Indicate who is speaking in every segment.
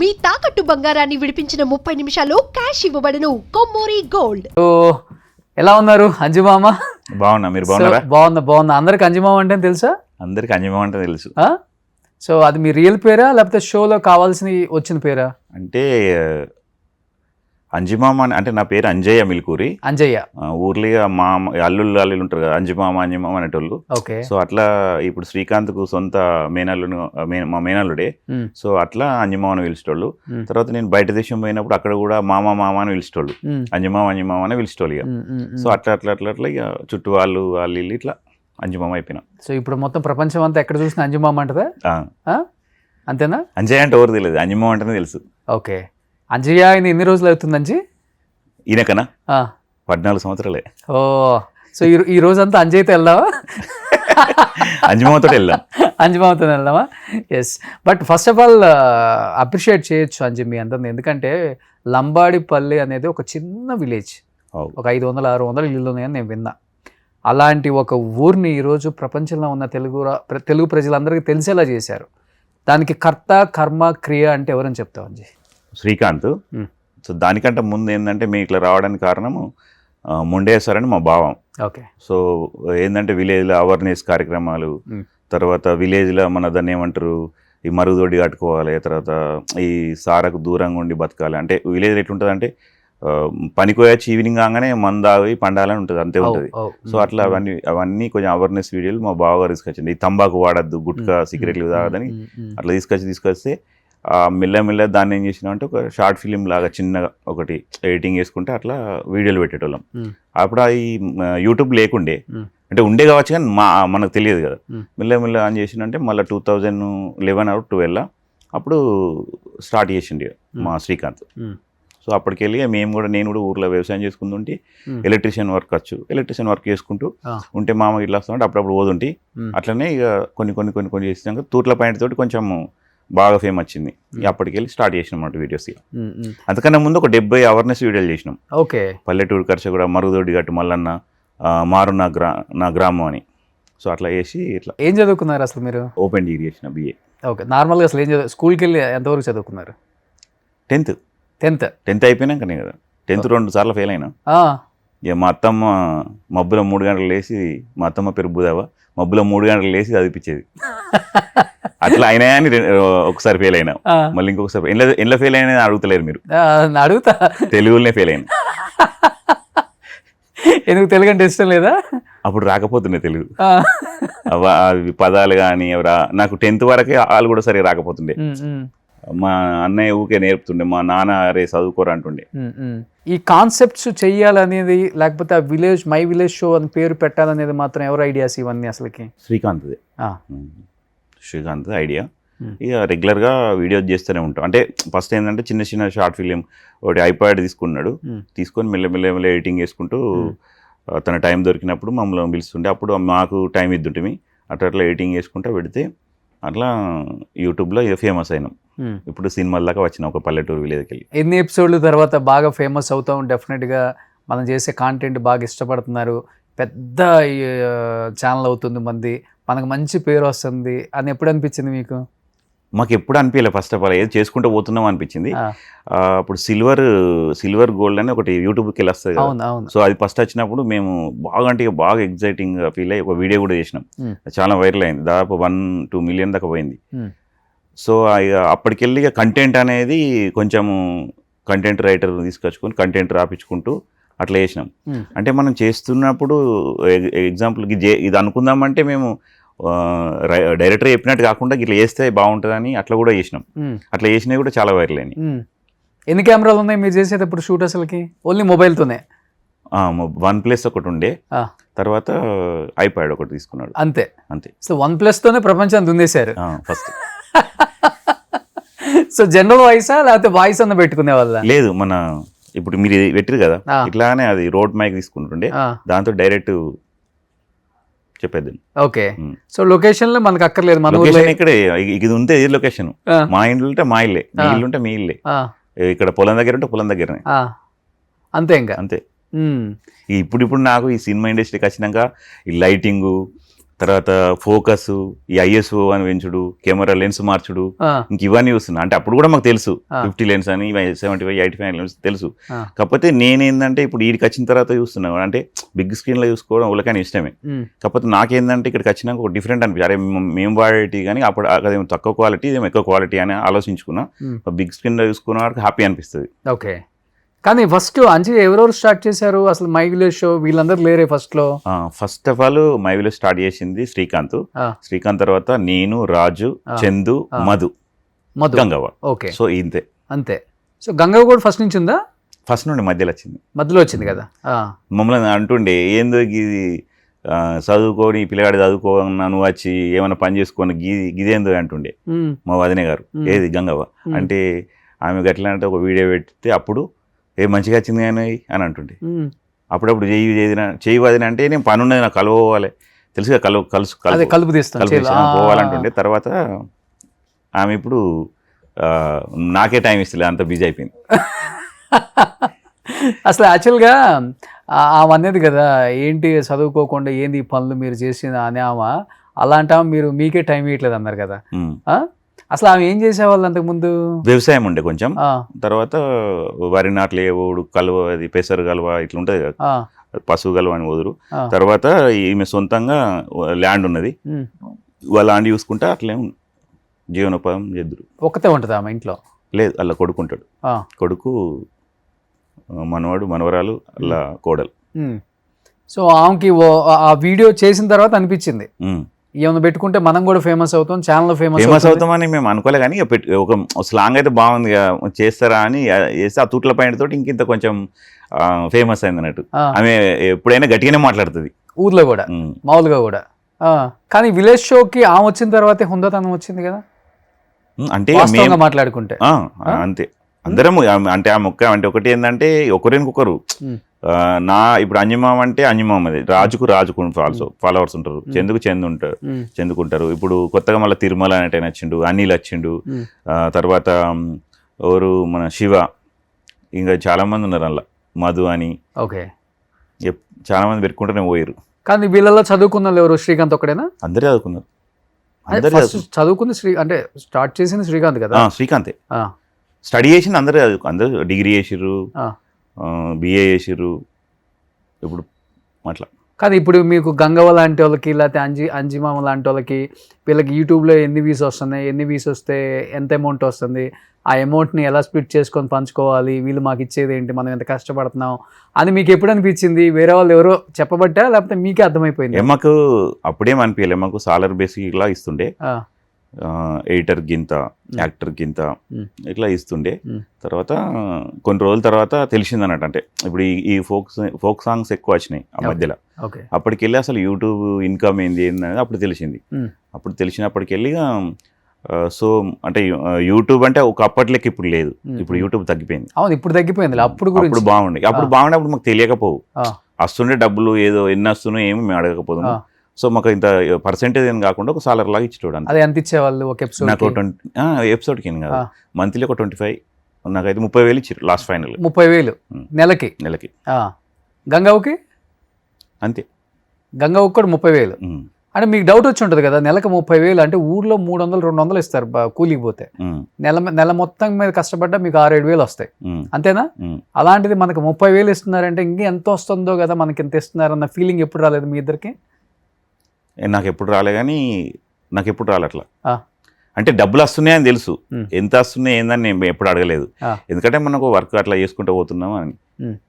Speaker 1: మీ తాకట్టు బంగారాన్ని విడిపించిన 30 నిమిషాల్లో క్యాష్ ఇవ్వబడును. కొమ్మూరి గోల్డ్.
Speaker 2: ఎలా ఉన్నారు అంజుమామ?
Speaker 3: బాగున్నా, మీరు బాగున్నారా?
Speaker 2: బాగున్నా. అందరికి అంజుమామ అంటే తెలుసా?
Speaker 3: అందరికి అంజమామ అంటే తెలుసు.
Speaker 2: సో అది మీ రియల్ పేరా లేకపోతే షోలో కావాల్సిన వచ్చిన పేరా?
Speaker 3: అంటే అంజమామ అంటే నా పేరు అంజయ్య మిల్కూరి.
Speaker 2: అంజయ్య
Speaker 3: ఊర్లో మా అల్లుళ్ళు ఉంటారు కదా, అంజమామ అనేటోళ్ళు.
Speaker 2: ఓకే.
Speaker 3: సో అట్లా ఇప్పుడు శ్రీకాంత్ కు సొంత మా మేనల్లుడే. సో అట్లా అంజమామని పిలిచేటోళ్ళు. తర్వాత నేను బయట దేశం పోయినప్పుడు అక్కడ కూడా మామ అని పిలిచేటోళ్ళు. అంజమామ అని పిలిచేటోళ్ళు. ఇక సో అట్లా ఇక చుట్టూ వాళ్ళు ఇల్లు ఇట్లా అంజమామ అయిపోయినా. సో
Speaker 2: ఇప్పుడు మొత్తం ప్రపంచం అంతా ఎక్కడ చూసినా అంజమామ అంటదా? అంతేనా?
Speaker 3: అంజయ్య అంటే ఎవరు తెలియదు, అంజమామ అంటేనే తెలుసు.
Speaker 2: ఓకే. అంజయ్య ఆయన ఎన్ని రోజులు అవుతుంది అంజీ?
Speaker 3: ఈయనకనా 14 సంవత్సరాలే.
Speaker 2: ఓ, సో ఈ రోజంతా అంజయ్యతో వెళ్దామా?
Speaker 3: అంజమామతో
Speaker 2: వెళ్దామా? Yes. But first of all appreciate చేయొచ్చు అంజీ మీ అందరిని. ఎందుకంటే లంబాడిపల్లి అనేది ఒక చిన్న విలేజ్, ఒక 500-600 ఇల్లు ఉన్నాయని నేను విన్నా. అలాంటి ఒక ఊరిని ఈరోజు ప్రపంచంలో ఉన్న తెలుగు ప్రజలందరికీ తెలిసేలా చేశారు. దానికి కర్త కర్మ క్రియ అంటే ఎవరని చెప్తావు అంజీ?
Speaker 3: శ్రీకాంత్. సో దానికంటే ముందు ఏంటంటే మేము ఇట్లా రావడానికి కారణము ముండేశ్వర్ అని మా భావం.
Speaker 2: ఓకే.
Speaker 3: సో ఏంటంటే విలేజ్లో అవేర్నెస్ కార్యక్రమాలు, తర్వాత విలేజ్లో మన దాన్ని ఏమంటారు, ఈ మరుగుదొడ్డి కట్టుకోవాలి, తర్వాత ఈ సారకు దూరంగా ఉండి బతకాలి. అంటే విలేజ్ ఎట్లుంటుంది అంటే పనికోయొచ్చి ఈవినింగ్ కాగానే మందావి పండాలని ఉంటుంది, అంతే ఉంటుంది. సో అట్లా అవన్నీ కొంచెం అవేర్నెస్ వీడియోలు మా బావగారు తీసుకొచ్చింది. ఈ తంబాకు వాడద్దు, గుట్కా, సిగరెట్లు తాగదని అట్లా తీసుకొస్తే మెల్ల దాన్ని ఏం చేసినాం అంటే ఒక షార్ట్ ఫిలిం లాగా చిన్నగా ఒకటి ఎడిటింగ్ చేసుకుంటే అట్లా వీడియోలు పెట్టేటోళ్ళం. అప్పుడు ఈ యూట్యూబ్ లేకుండే, అంటే ఉండే కావచ్చు కానీ మనకు తెలియదు కదా. మెల్ల అని చేసిందంటే మళ్ళీ 2011 or 12 అప్పుడు స్టార్ట్ చేసిండే మా శ్రీకాంత్. సో అప్పటికెళ్ళి నేను కూడా ఊర్లో వ్యవసాయం చేసుకుంటుంటే ఎలక్ట్రీషియన్ వర్క్ చేసుకుంటూ ఉంటే మామ ఇట్లా వస్తుంటే అప్పుడప్పుడు పోతుంటే అట్లనే ఇక కొన్ని చేసినాక తూట్ల పాయింట్ తోటి కొంచెం బాగా ఫేమ్ వచ్చింది. అప్పటికెళ్ళి స్టార్ట్ చేసినాం అన్నమాట వీడియోస్. అంతకన్నా ముందు ఒక 70 అవేర్నెస్ వీడియోలు చేసినాం. ఓకే. పల్లెటూరు కూడా మరుగుదొడ్డి గట్టు మల్లన్న, మారు నా గ్రామం అని. సో అట్లా చేసి ఇట్లా.
Speaker 2: ఏం చదువుకున్నారు అసలు మీరు?
Speaker 3: ఓపెన్ డిగ్రీ చేసిన, BA.
Speaker 2: ఓకే. నార్మల్గా అసలు ఏం స్కూల్కి వెళ్ళి ఎంతవరకు చదువుకున్నారు?
Speaker 3: 10th అయిపోయినాకనే కదా. 10th 2 సార్లు ఫెయిల్ అయినా. ఇక మా అత్తమ్మ మబ్బులో 3 గంటలు లేచి, మా అత్తమ్మ పేరు బుధావా, మబ్బులో 3 గంటలు లేచి చదివిపించేది. అట్లా అయినా అని ఒకసారి ఫెయిల్ అయినా, మళ్ళీ ఇంకొకసారి ఎట్లా ఫెయిల్ అయినా అడుగుతలేరు మీరు?
Speaker 2: అడుగుతా.
Speaker 3: తెలుగులోనే ఫెయిల్ అయినా.
Speaker 2: ఎందుకు? తెలుగు అంటే ఇష్టం లేదా?
Speaker 3: అప్పుడు రాకపోతుండే తెలుగు, అవి పదాలు కానీ నాకు 10th వరకే వాళ్ళు కూడా సరిగా రాకపోతుండే. మా అన్నయ్య ఊకే నేర్పుతుండే, మా నాన్న అరే చదువుకోరా అంటుండే.
Speaker 2: ఈ కాన్సెప్ట్స్ చెయ్యాలనేది లేకపోతే ఆ మై విలేజ్ షో అని పేరు పెట్టాలనేది మాత్రం ఎవరు ఐడియాస్ ఇవన్నీ అసలుకి?
Speaker 3: శ్రీకాంత్ ఐడియా. ఇక రెగ్యులర్గా వీడియోస్ చేస్తూనే ఉంటాం. అంటే ఫస్ట్ ఏంటంటే చిన్న షార్ట్ ఫిలిం ఒకటి ఐప్యాడ్ తీసుకొని మెల్ల ఎడిటింగ్ చేసుకుంటూ తన టైం దొరికినప్పుడు మమ్మల్ని పిలుస్తుండే. అప్పుడు మాకు టైం ఇద్దుంటే అట్లా ఎడిటింగ్ చేసుకుంటూ పెడితే అట్లా యూట్యూబ్లో ఫేమస్ అయినాం. ఇప్పుడు సినిమాల దాకా వచ్చిన ఒక పల్లెటూరు విలేజ్కి వెళ్ళి.
Speaker 2: ఎన్ని ఎపిసోడ్ల తర్వాత బాగా ఫేమస్ అవుతాం? డెఫినెట్గా మనం చేసే కాంటెంట్ బాగా ఇష్టపడుతున్నారు, పెద్ద ఛానల్ అవుతుంది మంది, మనకు మంచి పేరు వస్తుంది అని ఎప్పుడు అనిపించింది మీకు?
Speaker 3: మాకు ఎప్పుడు అనిపించలేదు. ఫస్ట్ ఆఫ్ ఆల్ ఏది చేసుకుంటూ పోతున్నాం అనిపించింది. అప్పుడు సిల్వర్ గోల్డ్ అని ఒకటి యూట్యూబ్కి వెళ్ళి వస్తుంది కదా. సో అది ఫస్ట్ వచ్చినప్పుడు మేము బాగా ఎగ్జైటింగ్ ఫీల్ అయ్యి ఒక వీడియో కూడా చేసినాం. చాలా వైరల్ అయింది, దాదాపు 1-2 మిలియన్ దాకా పోయింది. సో అప్పటికెళ్ళి కంటెంట్ అనేది కొంచెము కంటెంట్ రైటర్ తీసుకొచ్చుకొని కంటెంట్ రాపించుకుంటూ అట్లా చేసినాం. అంటే మనం చేస్తున్నప్పుడు ఎగ్జాంపుల్ ఇది అనుకుందామంటే మేము డైరెక్టర్ చెప్పినట్టు కాకుండా ఇట్లా చేస్తే బాగుంటుందని అట్లా కూడా చేసినాం. అట్లా చేసినవి కూడా చాలా వైరల్ అయినాయి.
Speaker 2: ఎన్ని కెమెరాలు ఉన్నాయి మీరు చేసేటప్పుడు షూట్? అసలుకి ఓన్లీ మొబైల్తోనే?
Speaker 3: OnePlus ఒకటి ఉండే, తర్వాత ఐప్యాడ్ ఒకటి తీసుకున్నాడు, అంతే.
Speaker 2: సో OnePlus తోనే ప్రపంచాన్ని దున్నేశారు
Speaker 3: ఫస్ట్.
Speaker 2: సో జనరల్ వాయిసా లేకపోతే వాయిస్ అన్న పెట్టుకునే వాళ్ళ?
Speaker 3: లేదు, మన ఇప్పుడు మీరు పెట్టిరు కదా ఇట్లానే అది రోడ్ మైక్ తీసుకుంటుండే, దాంతో డైరెక్ట్ చెప్పేది.
Speaker 2: ఓకే. సో లొకేషన్ లో మనకు అక్కర్లేదు, మన
Speaker 3: ఇక్కడే ఇది ఉంటే ఇది లొకేషన్. మా ఇంట్లో ఉంటే మా ఇల్లే, మీ ఇల్లు ఉంటే మీ ఇల్లే, ఇక్కడ పొలం దగ్గర ఉంటే పొలం దగ్గరనే,
Speaker 2: అంతే. ఇంకా
Speaker 3: అంతే. ఇప్పుడు నాకు ఈ సినిమా ఇండస్ట్రీకి వచ్చినాక ఈ లైటింగు తర్వాత ఫోకస్, ఈ ISO అని పెంచుడు, కెమెరా లెన్స్ మార్చుడు, ఇంక ఇవన్నీ చూస్తున్నా. అంటే అప్పుడు కూడా మాకు తెలుసు 50 లెన్స్ అని, 75, 85 లెన్స్ తెలుసు. కాకపోతే నేనేందంటే ఇప్పుడు వీడికి వచ్చిన తర్వాత చూస్తున్నా, అంటే బిగ్ స్క్రీన్లో చూసుకోవడం వాళ్ళకని ఇష్టమే. కాకపోతే నాకేందంటే ఇక్కడికి వచ్చినాక ఒక డిఫరెంట్ అనిపించింది. అరే మేము వాడేటి కానీ అప్పుడు అదేమో తక్కువ క్వాలిటీ, ఇదేమో ఎక్కువ క్వాలిటీ అని ఆలోచించుకున్నా. బిగ్ స్క్రీన్లో చూసుకున్న వాడికి హ్యాపీ అనిపిస్తుంది.
Speaker 2: ఓకే. కానీ ఫస్ట్ అంజి ఎవరెవరు స్టార్ట్ చేశారు అసలు? మై విలేజ్ షో వీళ్ళందరూ లేరే ఫస్ట్ లో?
Speaker 3: First of all my village start చేసింది శ్రీకాంత్. శ్రీకాంత్ తర్వాత నేను, రాజు, చందు, మధు, గంగవ్వ.
Speaker 2: ఓకే.
Speaker 3: సో ఇంతే,
Speaker 2: అంతే. సో గంగవ్వ కూడా ఫస్ట్ నుంచి ఉందా?
Speaker 3: ఫస్ట్ నుండి మధ్యలో వచ్చింది.
Speaker 2: మధ్యలో వచ్చింది కదా.
Speaker 3: మమ్మల్ని అంటుండే ఏందో ఇది చదువుకొని పిల్లగాడి చదువుకోనా, నువ్వు వచ్చి ఏమైనా పని చేసుకొని గిదేందో అంటుండే మా వదినే గారు. ఏది గంగవ్వ అంటే ఆమె గట్లా అంటే ఒక వీడియో పెడితే అప్పుడు మంచిగా వచ్చింది కానీ అని అంటుండే. అప్పుడప్పుడు చెయ్యి వదిన అంటే నేను పని ఉన్నది, నాకు కలవాలి తెలుసుగా, కలుపు పోవాలంటుండే. తర్వాత ఆమె ఇప్పుడు నాకే టైం ఇస్తలే, అంత బిజీ అయిపోయింది.
Speaker 2: అసలు యాక్చువల్గా ఆమె అనేది కదా, ఏంటి చదువుకోకుండా ఏంది పనులు మీరు చేసిన అని ఆమె, అలాంటి మీరు మీకే టైం ఇవ్వట్లేదు అన్నారు కదా. అసలు ఆమె ఏం చేసేవాళ్ళు అంతకుముందు? వ్యవసాయం
Speaker 3: ఉండే కొంచెం, తర్వాత వరి నాట్లు వేవుడు, కలువ, అది పెసరు కలువ ఇట్లా ఉంటుంది కదా, పశువు కలువ అని వదురు. తర్వాత ఈమె సొంతంగా ల్యాండ్ ఉన్నది, వాళ్ళ ల్యాండ్ చూసుకుంటే అట్లే జీవనోపాయం చేద్దరు.
Speaker 2: ఒక్కతే ఉంటుంది ఆమె ఇంట్లో?
Speaker 3: లేదు, అలా కొడుకుంటాడు. కొడుకు, మనవాడు, మనవరాలు, అలా కోడలు.
Speaker 2: సో ఆమెకి ఆ వీడియో చేసిన తర్వాత అనిపించింది ఏమైనా పెట్టుకుంటే మనం కూడా ఫేమస్ అవుతాం, ఛానల్ ఫేమస్
Speaker 3: అవుతామని మేము అనుకోలే. కానీ ఒక స్లాంగ్ అయితే బాగుంది చేస్తారా అని చేస్తే ఆ తూట్ల పైన తోటి ఇంకింత కొంచెం ఫేమస్ అయింది అన్నట్టు. ఆమె ఎప్పుడైనా గట్టిగానే మాట్లాడుతుంది ఊర్లో కూడా,
Speaker 2: మామూలుగా కూడా. కానీ విలేజ్ షోకి ఆమె వచ్చిన తర్వాతే హుందాతనం వచ్చింది కదా,
Speaker 3: అంటే
Speaker 2: మాట్లాడుకుంటే.
Speaker 3: అంతే, అందరం అంటే ఆ మొక్క అంటే ఒకటి ఏంటంటే ఒకరికొకరు. ఇప్పుడు అంజమామ అంటే అంజమామది, రాజుకు ఫాలోవర్స్ ఉంటారు, చెందుకుంటారు. ఇప్పుడు కొత్తగా మళ్ళీ తిరుమల అనేట వచ్చిండు, అనిల్ వచ్చిండు, తర్వాత ఎవరు మన శివ, ఇంకా చాలా మంది ఉన్నారు అందులో, మధు అని.
Speaker 2: ఓకే.
Speaker 3: చాలా మంది పెట్టుకుంటూనే పోయారు.
Speaker 2: కానీ వీళ్ళలో చదువుకున్న ఎవరు? శ్రీకాంత్ ఒక్కడేనా?
Speaker 3: అందరూ చదువుకున్నారు.
Speaker 2: చదువుకుంది అంటే స్టార్ట్ చేసింది శ్రీకాంత్ కదా.
Speaker 3: శ్రీకాంతే స్టడీ చేసింది. అందరూ డిగ్రీ చేసిర్రు, BA చేసిర్రు ఇప్పుడు అట్లా.
Speaker 2: కానీ ఇప్పుడు మీకు గంగవ్వ లాంటి వాళ్ళకి, లేకపోతే అంజిమామ లాంటి వాళ్ళకి, వీళ్ళకి యూట్యూబ్లో ఎన్ని వ్యూస్ వస్తున్నాయి, ఎన్ని వ్యూస్ వస్తే ఎంత అమౌంట్ వస్తుంది, ఆ అమౌంట్ని ఎలా స్ప్లిట్ చేసుకొని పంచుకోవాలి, వీళ్ళు మాకు ఇచ్చేది ఏంటి, మనం ఎంత కష్టపడుతున్నాం అని మీకు ఎప్పుడు అనిపించింది? వేరే వాళ్ళు ఎవరో చెప్పబట్టా లేకపోతే మీకే అర్థమైపోయింది?
Speaker 3: మాకు అప్పుడేం అనిపించలే. మాకు సాలర్ బేసిక్ ఇలా ఇస్తుండే, ఎడిటర్ గింత, యాక్టర్ గింత ఇట్లా ఇస్తుండే. తర్వాత కొన్ని రోజుల తర్వాత తెలిసింది అన్నట్టు. అంటే ఇప్పుడు ఈ ఫోక్ సాంగ్స్ ఎక్కువ వచ్చినాయి ఆ మధ్యలో. అప్పటికెళ్ళి అసలు యూట్యూబ్ ఇన్కమ్ ఏంది అనేది అప్పుడు తెలిసింది. అప్పుడు తెలిసినప్పటికెళ్ళి సో అంటే యూట్యూబ్ అంటే ఒక అప్పట్లకి ఇప్పుడు లేదు, ఇప్పుడు యూట్యూబ్ తగ్గిపోయింది.
Speaker 2: అవును, ఇప్పుడు తగ్గిపోయింది. అప్పుడు
Speaker 3: బాగుండే, అప్పుడు అప్పుడు మాకు తెలియకపోవు, వస్తుండే డబ్బులు ఏదో ఎన్ని వస్తున్నాయో ఏమి మేము అడగకపోతున్నాం. సో మాకు ఇంత పర్సెంటేజ్ ఏం కాకుండా ఒక సాలర్ లాగా ఇచ్చేవాడు.
Speaker 2: అది ఎంత ఇచ్చేవాళ్ళు ఒక ఎపిసోడ్?
Speaker 3: నాకు ఎపిసోడ్కి ఏం కాదు, మంత్లీ ఒక 25, నాకైతే 30,000 ఇచ్చారు లాస్ట్ ఫైనల్.
Speaker 2: 30,000 నెలకి. గంగవ్వకి అంతే, గంగవ్వకి కూడా 30,000. అంటే మీకు డౌట్ వచ్చి ఉంటుంది కదా, నెలకు 30,000 అంటే ఊర్లో 300-200 ఇస్తారు కూలికి పోతే, నెల మొత్తం మీద కష్టపడ్డా మీకు 6-7,000 వస్తాయి, అంతేనా? అలాంటిది మనకు 30,000 ఇస్తున్నారంటే ఇంక ఎంత వస్తుందో కదా, మనకి ఎంత ఇస్తున్నారన్న ఫీలింగ్ ఎప్పుడు రాలేదు మీ ఇద్దరికి?
Speaker 3: నాకు ఎప్పుడు రాలే, కానీ నాకు ఎప్పుడు రాలే అట్లా. అంటే డబ్బులు వస్తున్నాయని తెలుసు, ఎంత వస్తున్నాయి ఏందని నేను ఎప్పుడు అడగలేదు, ఎందుకంటే మనకు వర్క్ అట్లా చేసుకుంటూ పోతున్నాం అని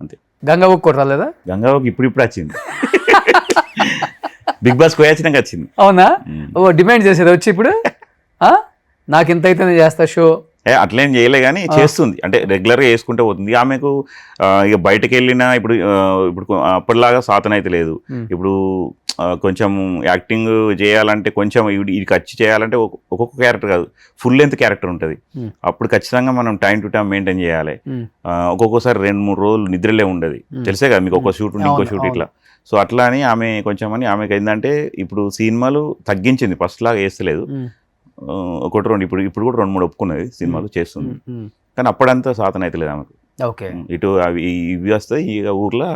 Speaker 3: అంతే.
Speaker 2: గంగవ్వకి కూడా రాలేదా?
Speaker 3: గంగవ్వకి ఇప్పుడు వచ్చింది, బిగ్ బాస్ పోయాచినాక వచ్చింది.
Speaker 2: అవునా? ఓ డిమాండ్ చేసేది వచ్చి ఇప్పుడు నాకు ఇంత అయితే చేస్తా షో,
Speaker 3: అట్లేం చేయలే కానీ చేస్తుంది, అంటే రెగ్యులర్గా చేసుకుంటూ పోతుంది. ఆమెకు ఇక బయటకు వెళ్ళినా ఇప్పుడు అప్పటిలాగా సాధన అయితే లేదు. ఇప్పుడు కొంచెం యాక్టింగ్ చేయాలంటే కొంచెం ఇది ఖర్చు చేయాలంటే ఒక్కొక్క క్యారెక్టర్ కాదు, ఫుల్ లెంత్ క్యారెక్టర్ ఉంటుంది. అప్పుడు ఖచ్చితంగా మనం టైం టు టైం మెయింటైన్ చేయాలి. ఒక్కొక్కసారి 2-3 రోజులు నిద్రలే ఉండదు, తెలిసే కదా మీకు, ఒక షూట్ ఉండి ఇంకో షూట్ ఇట్లా. సో అట్లా అని ఆమె కొంచెం ఆమెకు ఏంటంటే ఇప్పుడు సినిమాలు తగ్గించింది, ఫస్ట్ లాగా వేస్తలేదు, 1-2 ఇప్పుడు కూడా 2-3 ఒప్పుకున్నది సినిమాలు చేస్తుంది, కానీ అప్పుడంతా సాధన అయితే లేదు ఆమెకు. ఇటు అవి ఇవి వస్తాయి, ఇక ఊర్లో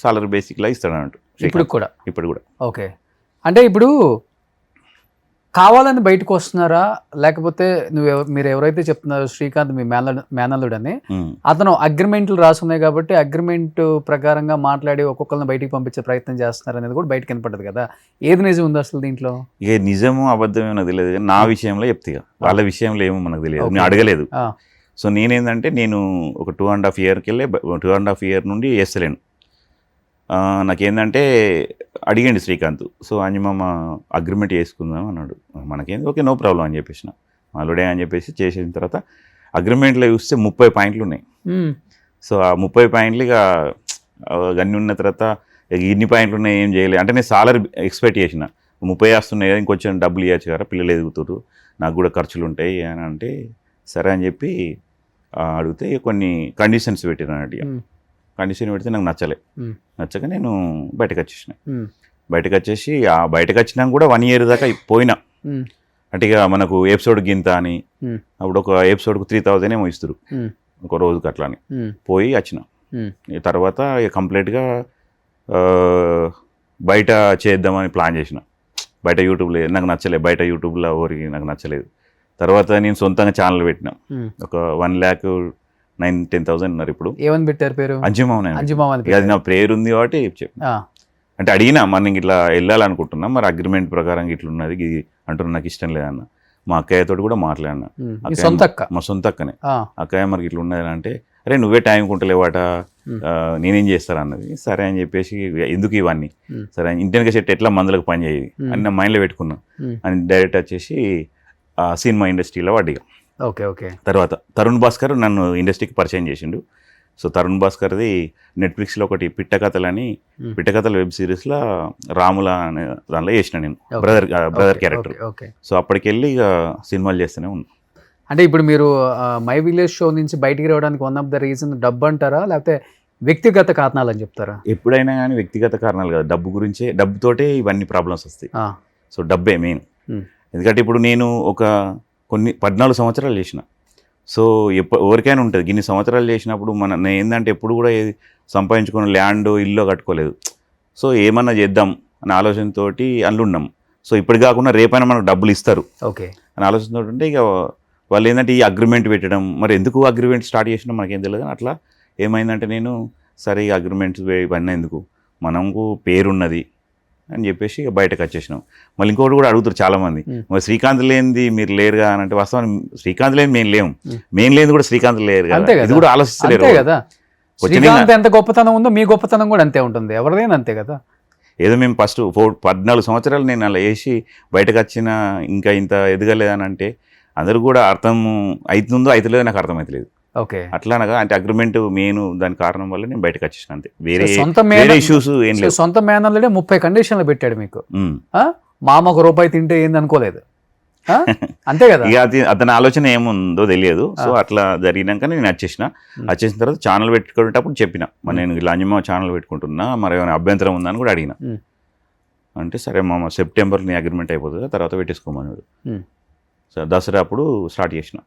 Speaker 3: సాలరీ బేసిక్ లా ఇస్తాడు అన్నట్టు ఇప్పుడు కూడా.
Speaker 2: ఓకే. అంటే ఇప్పుడు కావాలని బయటకు వస్తున్నారా, లేకపోతే మీరు ఎవరైతే చెప్తున్నారో శ్రీకాంత్ మీ మేనల్లుడని, అతను అగ్రిమెంట్లు రాసున్నాయి కాబట్టి అగ్రిమెంట్ ప్రకారంగా మాట్లాడి ఒక్కొక్కరిని బయటికి పంపించే ప్రయత్నం చేస్తున్నారు అనేది కూడా బయటకు వినపడ్డది కదా, ఏది నిజం ఉంది అసలు దీంట్లో?
Speaker 3: ఏ నిజము అబద్ధమేమో నాకు తెలియదు కానీ నా విషయంలో చెప్తే వాళ్ళ విషయంలో ఏమో మనకు తెలియదు, నేను అడగలేదు. సో నేనేంటంటే నేను ఒక 2.5 yearకి వెళ్ళి 2.5 year నుండి చేస్తలేను. నాకేంటంటే అడిగండి శ్రీకాంత్, సో అంజమామ అగ్రిమెంట్ చేసుకుందాం అన్నాడు. మనకేంది ఓకే నో ప్రాబ్లం అని చెప్పేసిన, ఆల్రెడీ అని చెప్పేసి చేసిన తర్వాత అగ్రిమెంట్లో చూస్తే 30 పాయింట్లు ఉన్నాయి. సో ఆ 30 పాయింట్లు ఇక అన్నీ ఉన్న తర్వాత ఇన్ని పాయింట్లు ఉన్నాయి ఏం చేయలేదు అంటే నేను సాలరీ ఎక్స్పెక్ట్ చేసిన 30 వస్తున్నాయి కదా, ఇంకొంచెం డబ్బులు ఇవ్వచ్చు కదా, పిల్లలు ఎదుగుతారు, నాకు కూడా ఖర్చులు ఉంటాయి అని అంటే సరే అని చెప్పి అడిగితే కొన్ని కండిషన్స్ పెట్టిన అన్నట్టు. కండిషన్ పెడితే నాకు నచ్చక నేను బయటకు వచ్చేసిన. బయటకు వచ్చేసి బయటకు వచ్చినా కూడా 1 year దాకా పోయినా. అంటే ఇక మనకు ఎపిసోడ్ గింత అని అప్పుడు ఒక ఎపిసోడ్కు 3,000 ఏమో ఇస్తారు ఒక రోజుకి, అట్లా అని పోయి వచ్చిన. తర్వాత ఇక కంప్లీట్గా బయట చేద్దామని ప్లాన్ చేసిన. బయట యూట్యూబ్లో నాకు నచ్చలేదు, బయట యూట్యూబ్లో ఎవరికి నాకు నచ్చలేదు. తర్వాత నేను సొంతంగా ఛానల్ పెట్టినా, ఒక 1,09,10,000 ఉన్నారు ఇప్పుడు.
Speaker 2: ఏమని పెట్టారు పేరు?
Speaker 3: అంజుమామ. అది నా పేరు ఉంది కాబట్టి చెప్పిన. అంటే అడిగినా మరి ఇట్లా వెళ్ళాలనుకుంటున్నా, మరి అగ్రిమెంట్ ప్రకారం ఇట్లా ఉన్నది అంటున్నా, నాకు ఇష్టం లేదన్న. మా అక్కయ్యతో కూడా మాట్లాడినా, మా సొంత అక్కనే. అక్కయ్య మరి ఇట్లా ఉన్నది అంటే, అరే నువ్వే టైం కుంటలేవాట, నేనేం చేస్తాను అన్నది. సరే అని చెప్పేసి ఎందుకు ఇవన్నీ, సరే ఇంటర్నెట్ సెట్ ఎట్లా మందులకు పని చేయదు అని నా మైండ్లో పెట్టుకున్నా. అని డైరెక్ట్ వచ్చేసి సినిమా ఇండస్ట్రీలో పడ్డిగా. తర్వాత తరుణ్ భాస్కర్ నన్ను ఇండస్ట్రీకి పరిచయం చేసిండు. సో తరుణ్ భాస్కర్ది నెట్ఫ్లిక్స్లో ఒకటి పిట్టకథలు వెబ్ సిరీస్లో రాముల అనే దానిలో చేసిన నేను బ్రదర్ క్యారెక్టర్. సో అప్పటికెళ్ళి ఇక సినిమాలు చేస్తూనే ఉన్నాను.
Speaker 2: అంటే ఇప్పుడు మీరు మై విలేజ్ షో నుంచి బయటికి రావడానికి వన్ ఆఫ్ ద రీజన్ డబ్బు అంటారా, లేకపోతే వ్యక్తిగత కారణాలు అని చెప్తారా?
Speaker 3: ఎప్పుడైనా కానీ వ్యక్తిగత కారణాలు కదా, డబ్బుతోటే ఇవన్నీ ప్రాబ్లమ్స్ వస్తాయి. సో డబ్బే మెయిన్. ఎందుకంటే ఇప్పుడు నేను కొన్ని 14 సంవత్సరాలు చేసిన. సో ఎవరికైనా ఉంటుంది, ఇన్ని సంవత్సరాలు చేసినప్పుడు నేను ఏంటంటే ఎప్పుడు కూడా సంపాదించుకున్న ల్యాండ్ ఇల్లు కట్టుకోలేదు. సో ఏమన్నా చేద్దాం అనే ఆలోచనతో అందులో ఉన్నాం. సో ఇప్పుడు కాకుండా రేపైనా మనకు డబ్బులు ఇస్తారు అని ఆలోచనతో ఉంటే ఇక వాళ్ళు ఏంటంటే ఈ అగ్రిమెంట్ పెట్టడం, మరి ఎందుకు అగ్రిమెంట్ స్టార్ట్ చేసినా మనకేం తెలియదు. అట్లా ఏమైందంటే నేను సరే ఈ అగ్రిమెంట్స్ ఇవన్నీ ఎందుకు, మనకు పేరున్నది అని చెప్పేసి ఇక బయటకు వచ్చేసినాం. మళ్ళీ ఇంకోటి కూడా అడుగుతారు చాలామంది, మరి శ్రీకాంత్ లేనిది మీరు లేరుగా అని అంటే, వాస్తవం శ్రీకాంత్ లేని మేము లేనిది కూడా శ్రీకాంత్ లేరు కదా, ఇది కూడా ఆలోచిస్తలేరు
Speaker 2: కదా. శ్రీకాంత్ ఎంత గొప్పతనం ఉందో మీ గొప్పతనం కూడా అంతే ఉంటుంది, ఎవరిదైనా అంతే కదా.
Speaker 3: ఏదో మేము ఫస్ట్ 14 సంవత్సరాలు నేను అలా వేసి బయటకు వచ్చిన, ఇంకా ఇంత ఎదగలేదని అంటే అందరూ కూడా అర్థం అవుతుందో అవుతలేదో నాకు అర్థమవుతలేదు. అట్లా అనగా అంటే అగ్రిమెంట్ మెయిన్ దాని కారణం వల్ల నేను బయటకు వచ్చేసిన అంతే, వేరే ఇష్యూస్ ఏం లేదు.
Speaker 2: సొంత మేనల్లుడే 30 కండిషన్లు పెట్టాడు మీకు, మామ ₹1 తింటే ఏంది అనుకోలేదు, అంతే కదా.
Speaker 3: ఇక అతని ఆలోచన ఏముందో తెలియదు. సో అట్లా జరిగినాక నేను వచ్చేసిన తర్వాత ఛానల్ పెట్టుకునేటప్పుడు చెప్పిన, మరి నేను ఇలా అంజమామ ఛానల్ పెట్టుకుంటున్నా, మరి ఏమైనా అభ్యంతరం ఉందని కూడా అడిగిన. అంటే సరే మామ సెప్టెంబర్ నీ అగ్రిమెంట్ అయిపోతుంది తర్వాత పెట్టేసుకోమన్నాడు. సో దసరా అప్పుడు స్టార్ట్ చేసిన.